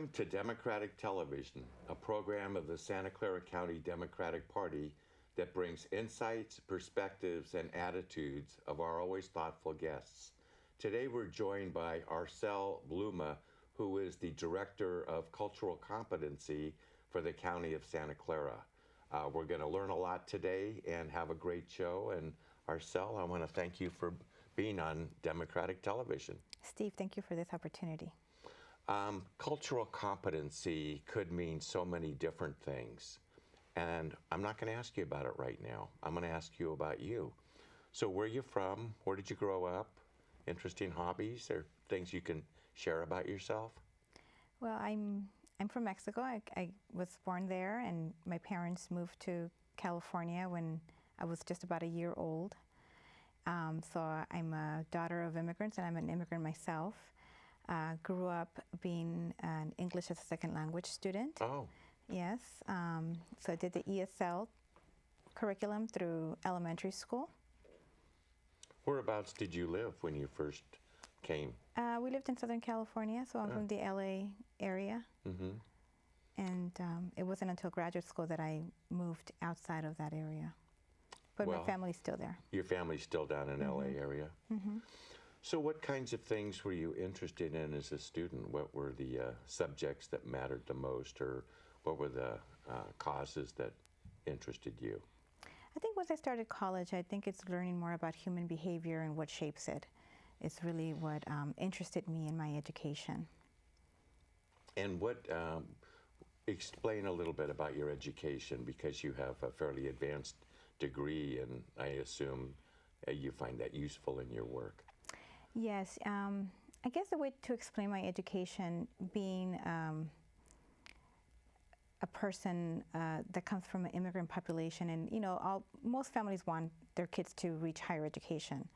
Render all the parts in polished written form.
Welcome to Democratic Television, a program of the Santa Clara County Democratic Party that brings insights, perspectives, and attitudes of our always thoughtful guests. Today we're joined by Arcel Blume, who is the Director of Cultural Competency for the County of Santa Clara. We're going to learn a lot today and have a great show. And Arcel, I want to thank you for being on Democratic Television. Steve, thank you for this opportunity. Cultural competency could mean so many different things. And I'm not going to ask you about it right now. I'm going to ask you about you. So where are you from? Where did you grow up? Interesting hobbies or things you can share about yourself? Well, I'm from Mexico. I was born there, and my parents moved to California when I was just about a year old. So I'm a daughter of immigrants, and I'm an immigrant myself. Grew up being an English as a second language student. Oh. Yes. So I did the ESL curriculum through elementary school. Whereabouts did you live when you first came? We lived in Southern California, so I'm from the LA area. Mm-hmm. And it wasn't until graduate school that I moved outside of that area. But my family's still there. Your family's still down in LA area? Mm-hmm. So what kinds of things were you interested in as a student? What were the subjects that mattered the most, or what were the causes that interested you? I think once I started college, I think it's learning more about human behavior and what shapes it. It's really what interested me in my education. And what, explain a little bit about your education, because you have a fairly advanced degree, and I assume you find that useful in your work. Yes, I guess the way to explain my education, being a person that comes from an immigrant population, and most families want their kids to reach higher education.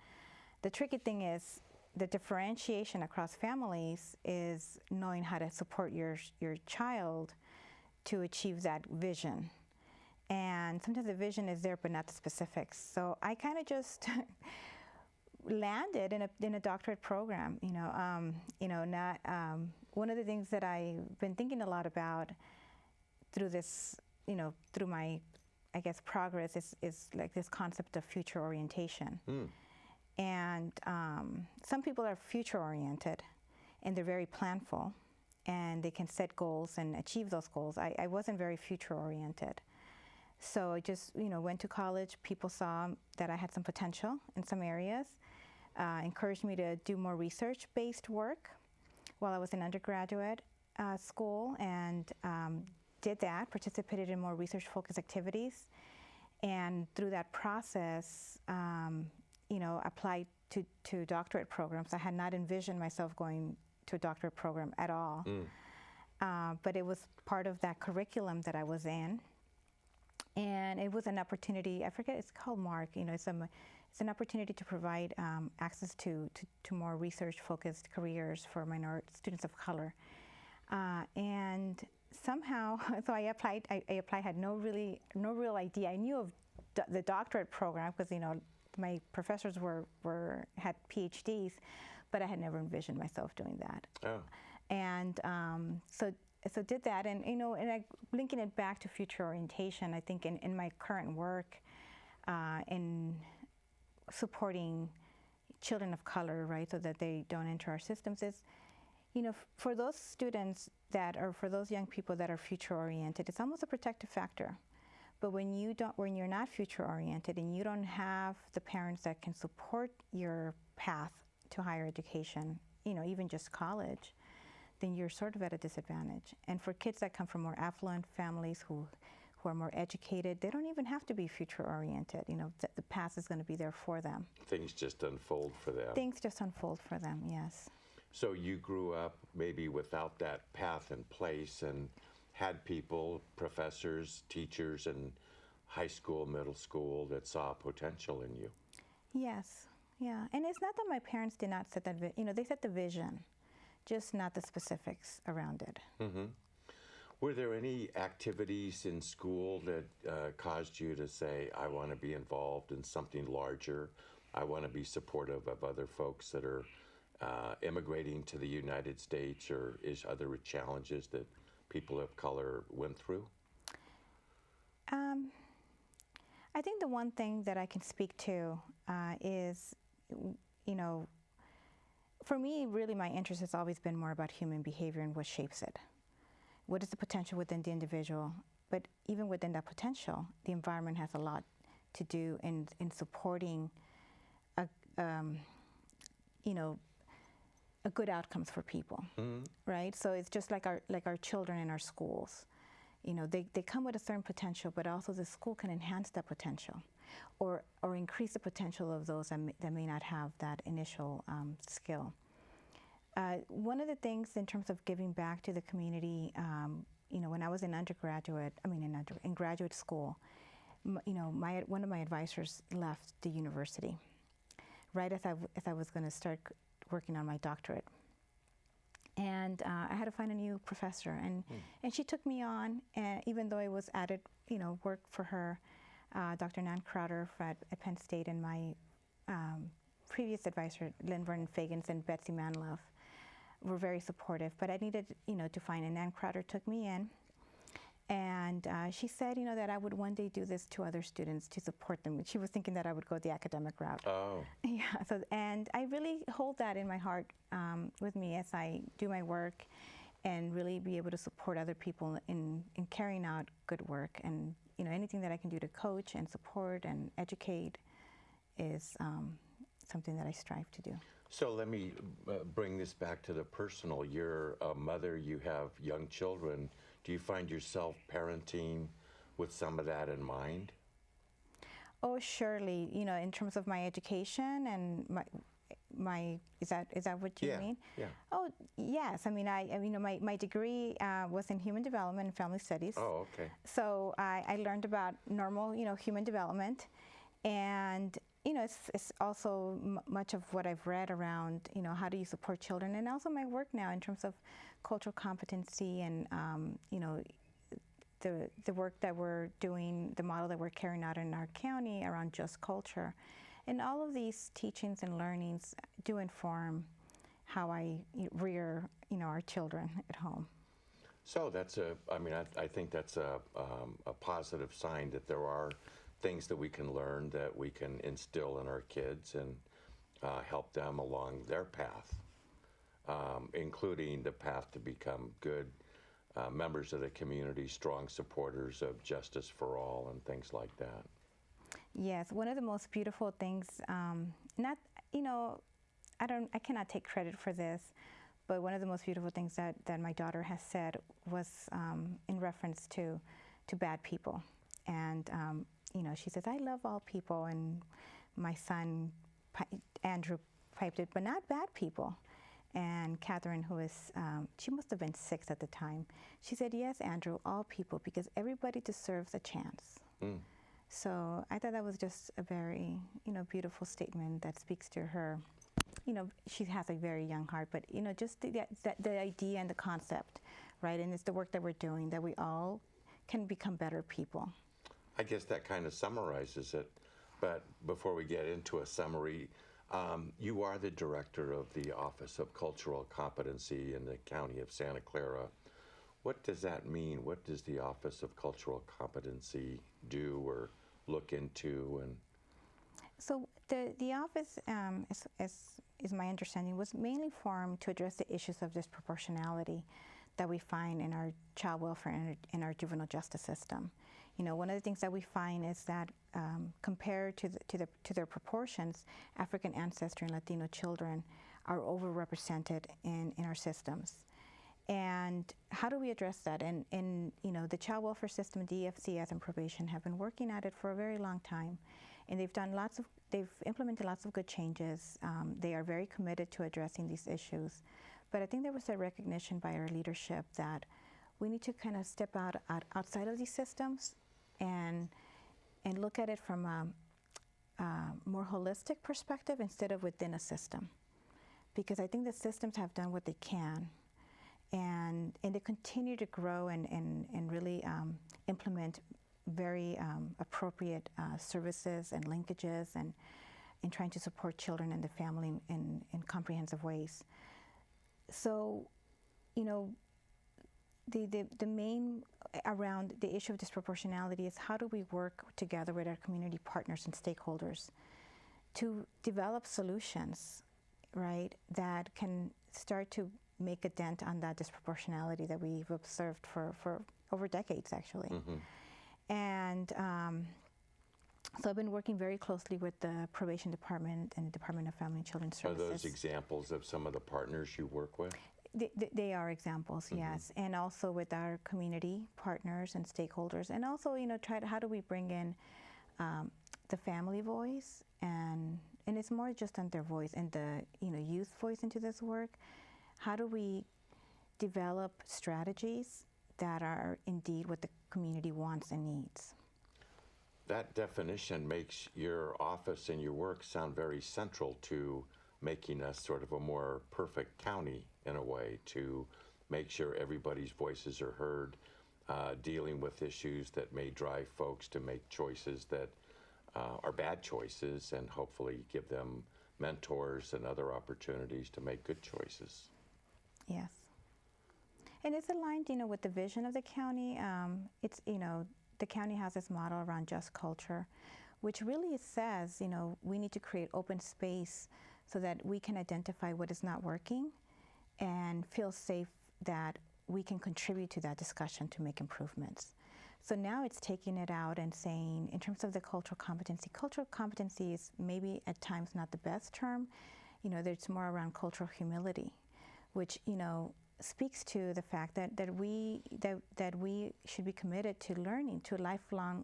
The tricky thing is the differentiation across families is knowing how to support your child to achieve that vision. And sometimes the vision is there, but not the specifics. So I kind of just landed in a doctorate program. Not one of the things that I've been thinking a lot about through this, through my, I guess, progress is like this concept of future orientation. Mm. And some people are future oriented, and they're very planful, and they can set goals and achieve those goals. I wasn't very future oriented. So I just, went to college. People saw that I had some potential in some areas, encouraged me to do more research-based work while I was in undergraduate school, and did that, participated in more research-focused activities, and through that process, applied to doctorate programs. I had not envisioned myself going to a doctorate program at all, but it was part of that curriculum that I was in. And it was an opportunity, I forget, it's called MARC, it's an opportunity to provide access to more research-focused careers for students of color. And somehow, so I applied, had no real idea. I knew of the doctorate program because, my professors had PhDs, but I had never envisioned myself doing that. Oh. And so did that, and linking it back to future orientation, I think in my current work, in supporting children of color, right, so that they don't enter our systems, is, for those students for those young people that are future oriented, it's almost a protective factor. But when you're not future oriented and you don't have the parents that can support your path to higher education, even just college, then you're sort of at a disadvantage. And for kids that come from more affluent families who are more educated, they don't even have to be future-oriented. The path is going to be there for them. Things just unfold for them. Things just unfold for them, yes. So you grew up maybe without that path in place and had people, professors, teachers in high school, middle school that saw potential in you. Yes, yeah. And it's not that my parents did not set that, they set the vision, just not the specifics around it. Mm-hmm. Were there any activities in school that caused you to say, I want to be involved in something larger, I want to be supportive of other folks that are immigrating to the United States or other challenges that people of color went through? I think the one thing that I can speak to is, you know, for me, really my interest has always been more about human behavior and what shapes it. What is the potential within the individual? But even within that potential, the environment has a lot to do in supporting you know, a good outcomes for people, right? So it's just like our children in our schools. You know, they come with a certain potential, but also the school can enhance that potential, or increase the potential of those that may not have that initial skill. One of the things in terms of giving back to the community, you know, when I was in in graduate school, you know, one of my advisors left the university right as I was going to start working on my doctorate. And I had to find a new professor, and she took me on, and even though it was added, you know, work for her, Dr. Nan Crowder at Penn State, and my previous advisor, Lynn Vernon Fagans and Betsy Manlove, were very supportive. But I needed, you know, to find, and Nan Crowder took me in, and she said, you know, that I would one day do this to other students to support them. She was thinking that I would go the academic route. Oh. Yeah. So, and I really hold that in my heart with me as I do my work, and really be able to support other people in carrying out good work. And you know, anything that I can do to coach and support and educate is something that I strive to do. So let me bring this back to the personal. You're a mother, you have young children. Do you find yourself parenting with some of that in mind? Oh, surely. You know, in terms of my education and my is that what you mean? Yeah. Oh, yes. I mean, you know, my degree was in human development and family studies. Oh, okay. So I learned about normal, you know, human development, and you know, it's also much of what I've read around, you know, how do you support children, and also my work now in terms of cultural competency and, you know, the work that we're doing, the model that we're carrying out in our county around just culture. And all of these teachings and learnings do inform how I rear, you know, our children at home. So that's I think that's a positive sign that there are things that we can learn, that we can instill in our kids and help them along their path, including the path to become good members of the community, strong supporters of justice for all and things like that. Yes, one of the most beautiful things, not, you know, I cannot take credit for this, but one of the most beautiful things that my daughter has said was in reference to bad people. And you know, she says, I love all people, and my son, Andrew, piped it, but not bad people. And Catherine, who is, she must have been 6 at the time, she said, yes, Andrew, all people, because everybody deserves a chance. So I thought that was just a very, you know, beautiful statement that speaks to her. You know, she has a very young heart, but, you know, just the idea and the concept, right? And it's the work that we're doing, that we all can become better people. I guess that kind of summarizes it. But before we get into a summary, you are the director of the Office of Cultural Competency in the County of Santa Clara. What does that mean? What does the Office of Cultural Competency do or look into? And so the office, is my understanding, was mainly formed to address the issues of disproportionality that we find in our child welfare and in our juvenile justice system. You know, one of the things that we find is that compared to their proportions, African ancestry and Latino children are overrepresented in our systems. And how do we address that? And you know, the child welfare system, DFCS, and probation have been working at it for a very long time, and they've implemented lots of good changes. They are very committed to addressing these issues, but I think there was a recognition by our leadership that we need to kind of step outside of these systems and look at it from a more holistic perspective instead of within a system, because I think the systems have done what they can. And they continue to grow and really implement very appropriate services and linkages and in trying to support children and the family in comprehensive ways. So, you know, the main around the issue of disproportionality is how do we work together with our community partners and stakeholders to develop solutions, right, that can start to make a dent on that disproportionality that we've observed for over decades, actually. And so I've been working very closely with the Probation Department and the Department of Family and Children's Services. Are those examples of some of the partners you work with? They are examples, yes, and also with our community partners and stakeholders, and also, you know, how do we bring in the family voice, and it's more just on their voice and the, you know, youth voice into this work. How do we develop strategies that are indeed what the community wants and needs? That definition makes your office and your work sound very central to making us sort of a more perfect county in a way, to make sure everybody's voices are heard, dealing with issues that may drive folks to make choices that are bad choices, and hopefully give them mentors and other opportunities to make good choices. Yes. And it's aligned, you know, with the vision of the county. It's, you know, the county has this model around just culture, which really says, you know, we need to create open space so that we can identify what is not working and feel safe that we can contribute to that discussion to make improvements. So now it's taking it out and saying, in terms of the cultural competency is maybe at times not the best term. You know, there's more around cultural humility, which, you know, speaks to the fact that we should be committed to learning, to a lifelong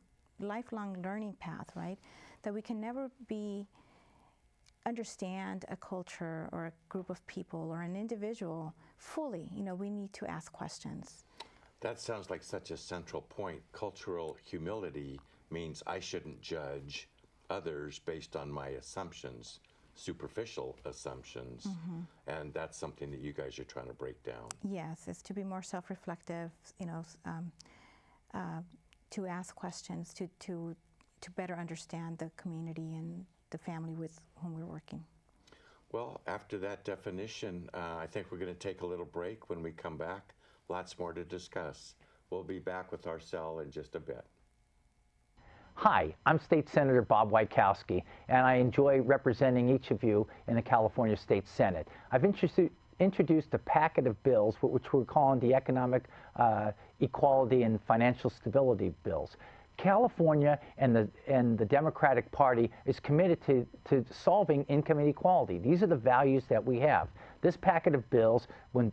learning path, right? That we can never understand a culture or a group of people or an individual fully. You know, we need to ask questions. That sounds like such a central point. Cultural humility means I shouldn't judge others based on my assumptions, superficial assumptions, and that's something that you guys are trying to break down. Yes, it's to be more self-reflective, you know, to ask questions, to better understand the community and the family with whom we're working. Well, after that definition, I think we're going to take a little break. When we come back, lots more to discuss. We'll be back with Arcel in just a bit. Hi, I'm State Senator Bob Wieckowski, and I enjoy representing each of you in the California State Senate. I've introduced a packet of bills, which we're calling the Economic Equality and Financial Stability Bills. California and the Democratic Party is committed to solving income inequality. These are the values that we have. This packet of bills, when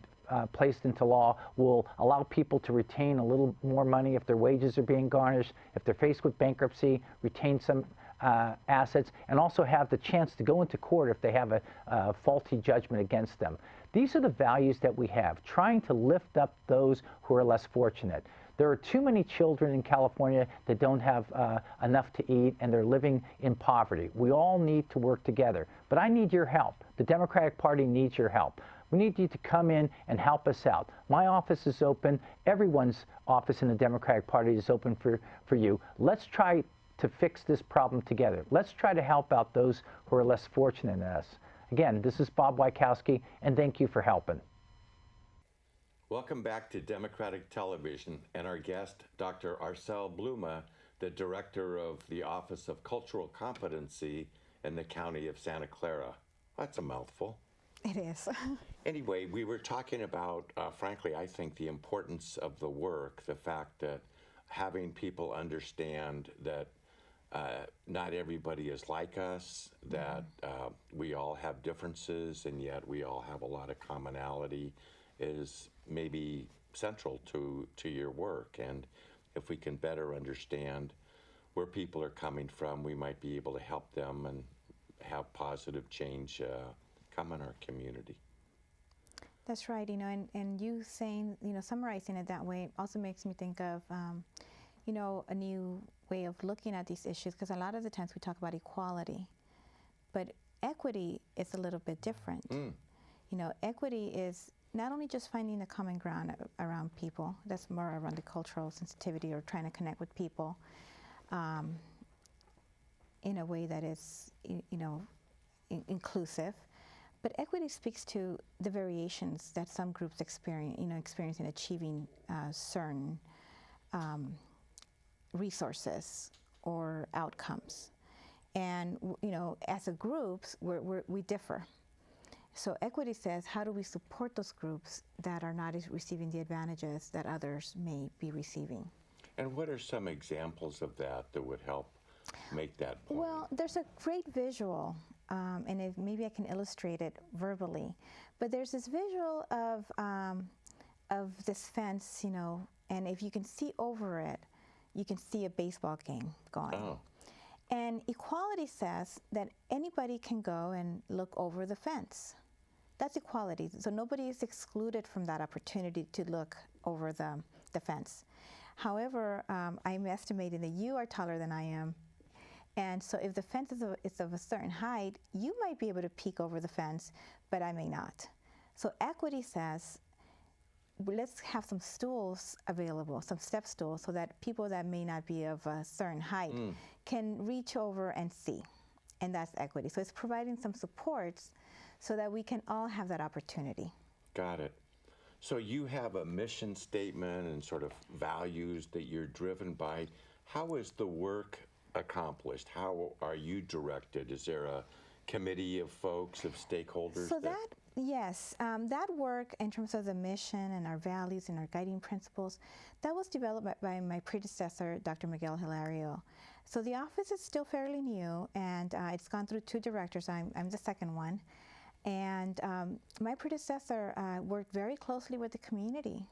placed into law, will allow people to retain a little more money if their wages are being garnished, if they're faced with bankruptcy, retain some assets, and also have the chance to go into court if they have a faulty judgment against them. These are the values that we have, trying to lift up those who are less fortunate. There are too many children in California that don't have enough to eat, and they're living in poverty. We all need to work together, but I need your help. The Democratic Party needs your help. We need you to come in and help us out. My office is open. Everyone's office in the Democratic Party is open for you. Let's try to fix this problem together. Let's try to help out those who are less fortunate than us. Again, this is Bob Wieckowski, and thank you for helping. Welcome back to Democratic Television and our guest, Dr. Arcel Blume, the Director of the Office of Cultural Competency in the County of Santa Clara. That's a mouthful. It is. Anyway, we were talking about, frankly, I think the importance of the work, the fact that having people understand that not everybody is like us, that we all have differences, and yet we all have a lot of commonality, is maybe central to your work. And if we can better understand where people are coming from, we might be able to help them and have positive change come in our community. That's right, you know, and you saying, you know, summarizing it that way also makes me think of, you know, a new way of looking at these issues, because a lot of the times we talk about equality, but equity is a little bit different. You know, equity is not only just finding the common ground around people, that's more around the cultural sensitivity or trying to connect with people, in a way that is, inclusive. But equity speaks to the variations that some groups experience in achieving certain resources or outcomes. And as a groups, we differ. So equity says, how do we support those groups that are not receiving the advantages that others may be receiving? And what are some examples of that would help make that point? Well, there's a great visual, and maybe I can illustrate it verbally. But there's this visual of this fence, and if you can see over it, you can see a baseball game going. Oh. And equality says that anybody can go and look over the fence. That's equality. So nobody is excluded from that opportunity to look over the fence. However, I'm estimating that you are taller than I am. And so if the fence is of a certain height, you might be able to peek over the fence, but I may not. So equity says, let's have some stools available, some step stools, so that people that may not be of a certain height can reach over and see. And that's equity. So it's providing some supports so that we can all have that opportunity. Got it. So you have a mission statement and sort of values that you're driven by. How is the work accomplished? How are you directed? Is there a committee of folks, of stakeholders? So yes, that work in terms of the mission and our values and our guiding principles, that was developed by my predecessor, Dr. Miguel Hilario. So the office is still fairly new, and it's gone through 2 directors. I'm the second one. And my predecessor worked very closely with the community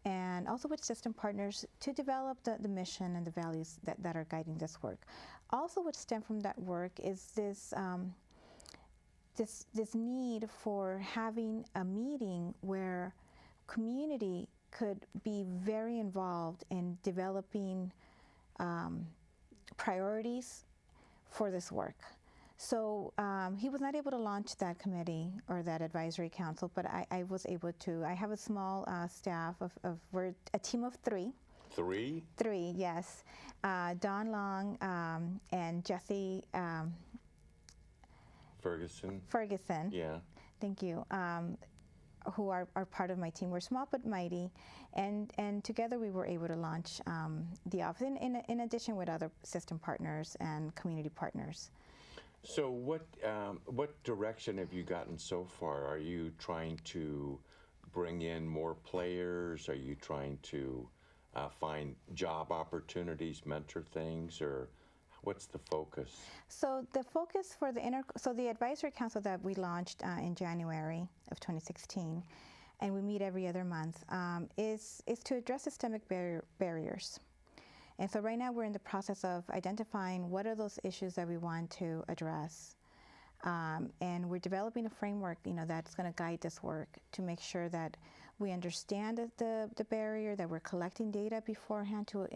and also with system partners to develop the mission and the values that are guiding this work. Also what stemmed from that work is this need for having a meeting where community could be very involved in developing priorities for this work. So he was not able to launch that committee or that advisory council, but I was able to. I have a small staff we're a team of 3. 3? 3, yes. Don Long and Jesse Ferguson. Yeah. Thank you. Who are part of my team. We're small but mighty, and together we were able to launch the office in addition with other system partners and community partners. So what direction have you gotten so far? Are you trying to bring in more players? Are you trying to find job opportunities, mentor things, or what's the focus? So the focus for the advisory council that we launched in January of 2016, and we meet every other month, is to address systemic barriers. And so right now we're in the process of identifying what are those issues that we want to address. And we're developing a framework, that's going to guide this work to make sure that we understand the barrier, that we're collecting data beforehand to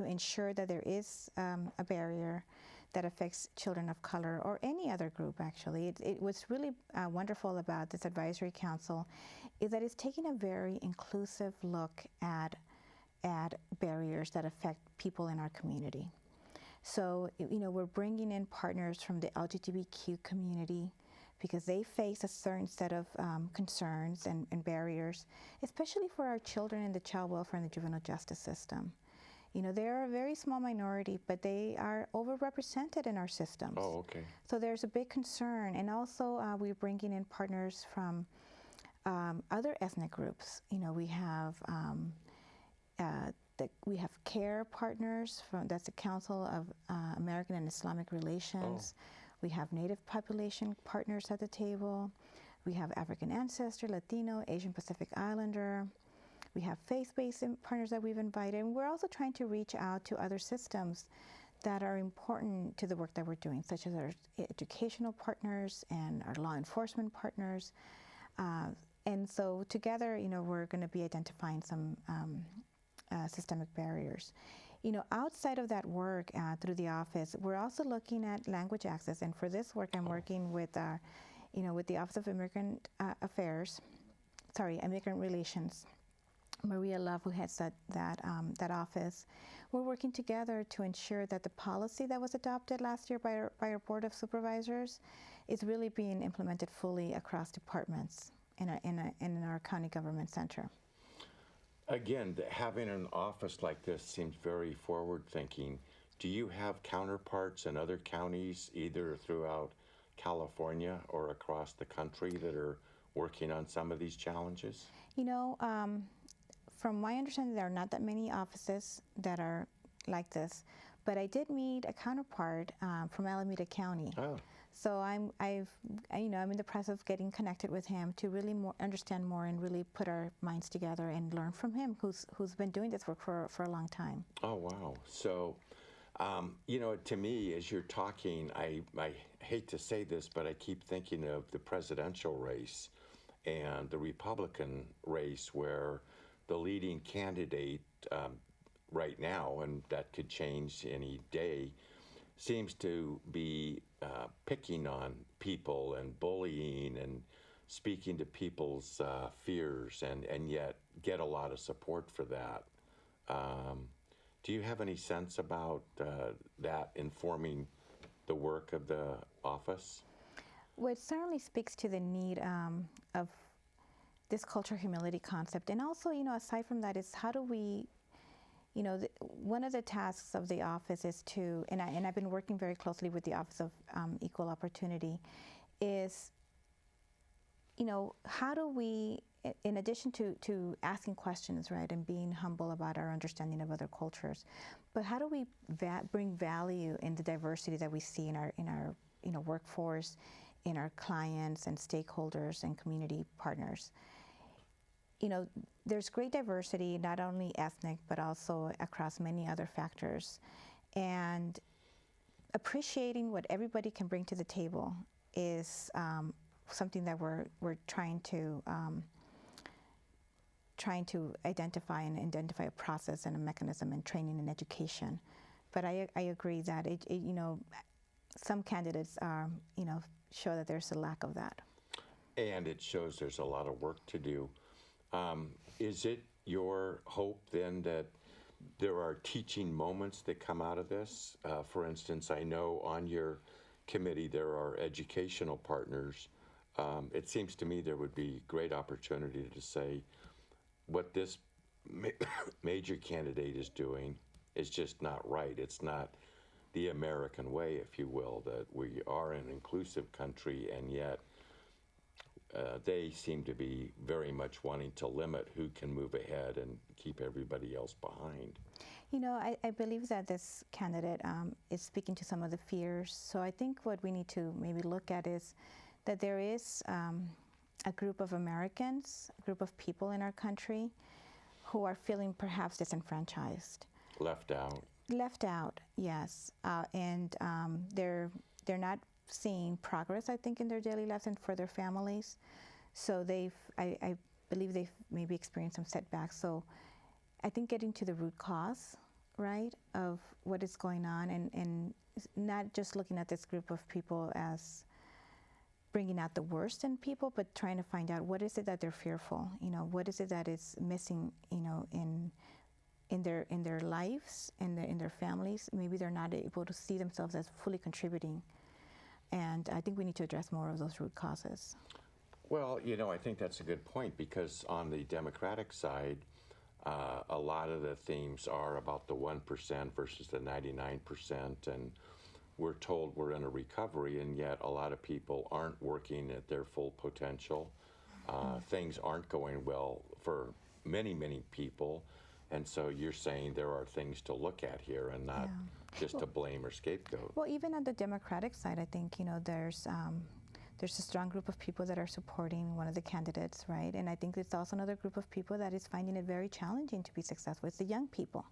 ensure that there is a barrier that affects children of color or any other group, actually. What's really wonderful about this advisory council is that it's taking a very inclusive look at barriers that affect people in our community. So, we're bringing in partners from the LGBTQ community because they face a certain set of concerns and barriers, especially for our children in the child welfare and the juvenile justice system. They're a very small minority, but they are overrepresented in our systems. Oh, okay. So there's a big concern. And also, we're bringing in partners from other ethnic groups. We have CARE partners, that's the Council of American and Islamic Relations. Oh. We have Native population partners at the table. We have African ancestor, Latino, Asian Pacific Islander. We have faith-based partners that we've invited. And we're also trying to reach out to other systems that are important to the work that we're doing, such as our educational partners and our law enforcement partners. And so together, we're going to be identifying some systemic barriers. Outside of that work through the office, we're also looking at language access. And for this work, I'm working with the Office of Immigrant Relations. Maria Love, who heads that office. We're working together to ensure that the policy that was adopted last year by our Board of Supervisors is really being implemented fully across departments in our county government center. Again, having an office like this seems very forward-thinking. Do you have counterparts in other counties, either throughout California or across the country, that are working on some of these challenges? You know, from my understanding, there are not that many offices that are like this, but I did meet a counterpart from Alameda County. Oh. So I'm in the process of getting connected with him to really understand more and really put our minds together and learn from him, who's been doing this work for a long time. Oh, wow. So, to me, as you're talking, I hate to say this, but I keep thinking of the presidential race and the Republican race, where the leading candidate right now, and that could change any day, seems to be picking on people and bullying and speaking to people's fears, and yet get a lot of support for that. Do you have any sense about that informing the work of the office? Well, it certainly speaks to the need of this culture humility concept. And also, aside from that, is how do we, one of the tasks of the office is to, and I've been working very closely with the Office of Equal Opportunity, is, how do we, in addition to asking questions, right, and being humble about our understanding of other cultures, but how do we bring value in the diversity that we see in our workforce, in our clients and stakeholders and community partners? There's great diversity, not only ethnic, but also across many other factors. And appreciating what everybody can bring to the table is something that we're trying to identify a process and a mechanism in training and education. But I agree that some candidates show that there's a lack of that. And it shows there's a lot of work to do. Is it your hope then that there are teaching moments that come out of this? For instance, I know on your committee there are educational partners. It seems to me there would be great opportunity to say what this major candidate is doing is just not right. It's not the American way, if you will, that we are an inclusive country, and yet they seem to be very much wanting to limit who can move ahead and keep everybody else behind. I believe that this candidate is speaking to some of the fears. So I think what we need to maybe look at is that there is a group of Americans, a group of people in our country who are feeling perhaps disenfranchised. Left out. Left out, yes. And they're not seeing progress, I think, in their daily lives and for their families. So I believe they've maybe experienced some setbacks. So I think getting to the root cause, right, of what is going on, and not just looking at this group of people as bringing out the worst in people, but trying to find out what is it that they're fearful, what is it that is missing, in their lives, in their families. Maybe they're not able to see themselves as fully contributing. And I think we need to address more of those root causes. Well, I think that's a good point, because on the Democratic side, a lot of the themes are about the 1% versus the 99%, and we're told we're in a recovery, and yet a lot of people aren't working at their full potential. Things aren't going well for many, many people, and so you're saying there are things to look at here and not just to blame or scapegoat. Well, even on the Democratic side, I think, there's a strong group of people that are supporting one of the candidates, right? And I think there's also another group of people that is finding it very challenging to be successful. It's the young people,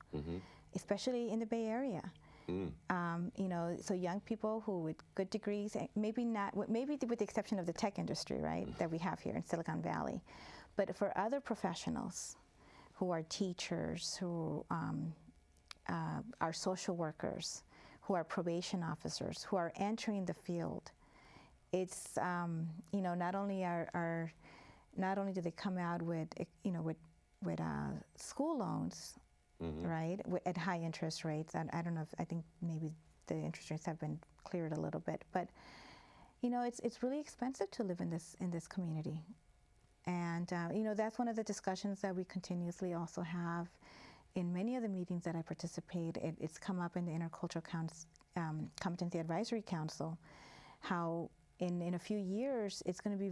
especially in the Bay Area. So young people who with good degrees, maybe with the exception of the tech industry, right, that we have here in Silicon Valley, but for other professionals who are teachers, who are social workers, who are probation officers, who are entering the field, it's not only do they come out with school loans, right, at high interest rates. And I don't know if I think maybe the interest rates have been cleared a little bit, but it's really expensive to live in this community. And that's one of the discussions that we continuously also have in many of the meetings that I participate. It's come up in the Intercultural Competency Advisory Council, how in a few years it's going to be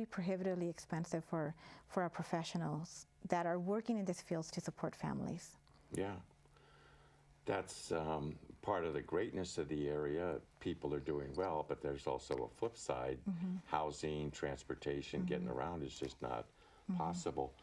prohibitively expensive for our professionals that are working in these fields to support families. Yeah. That's part of the greatness of the area. People are doing well, but there's also a flip side. Housing, transportation, getting around is just not possible.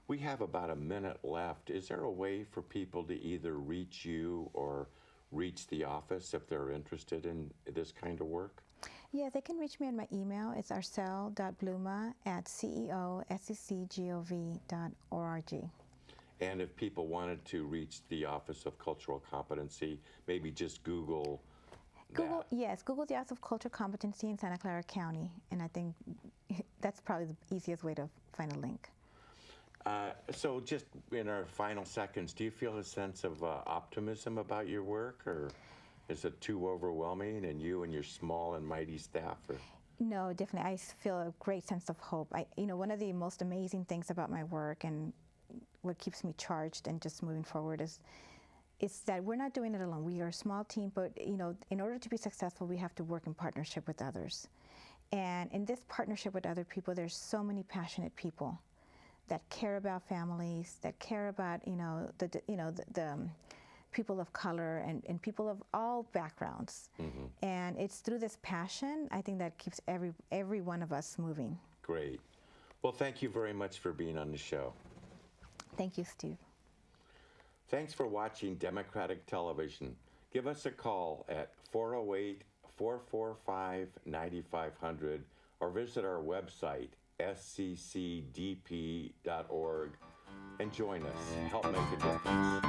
We have about a minute left. Is there a way for people to either reach you or reach the office if they're interested in this kind of work? Yeah, they can reach me on my email. It's arcel.blume@ceoseccgov.org. And if people wanted to reach the Office of Cultural Competency, maybe just Google that. Yes, Google the Office of Cultural Competency in Santa Clara County, and I think that's probably the easiest way to find a link. So just in our final seconds, do you feel a sense of optimism about your work, or is it too overwhelming, and you and your small and mighty staff? No, definitely. I feel a great sense of hope. One of the most amazing things about my work and what keeps me charged and just moving forward is that we're not doing it alone. We are a small team, but in order to be successful, we have to work in partnership with others. And in this partnership with other people, there's so many passionate people that care about families, that care about the people of color and people of all backgrounds. And it's through this passion, I think, that keeps every one of us moving. Great. Well, thank you very much for being on the show. Thank you, Steve. Thanks for watching Democratic Television. Give us a call at 408-445-9500 or visit our website, sccdp.org, and join us. Help make a difference.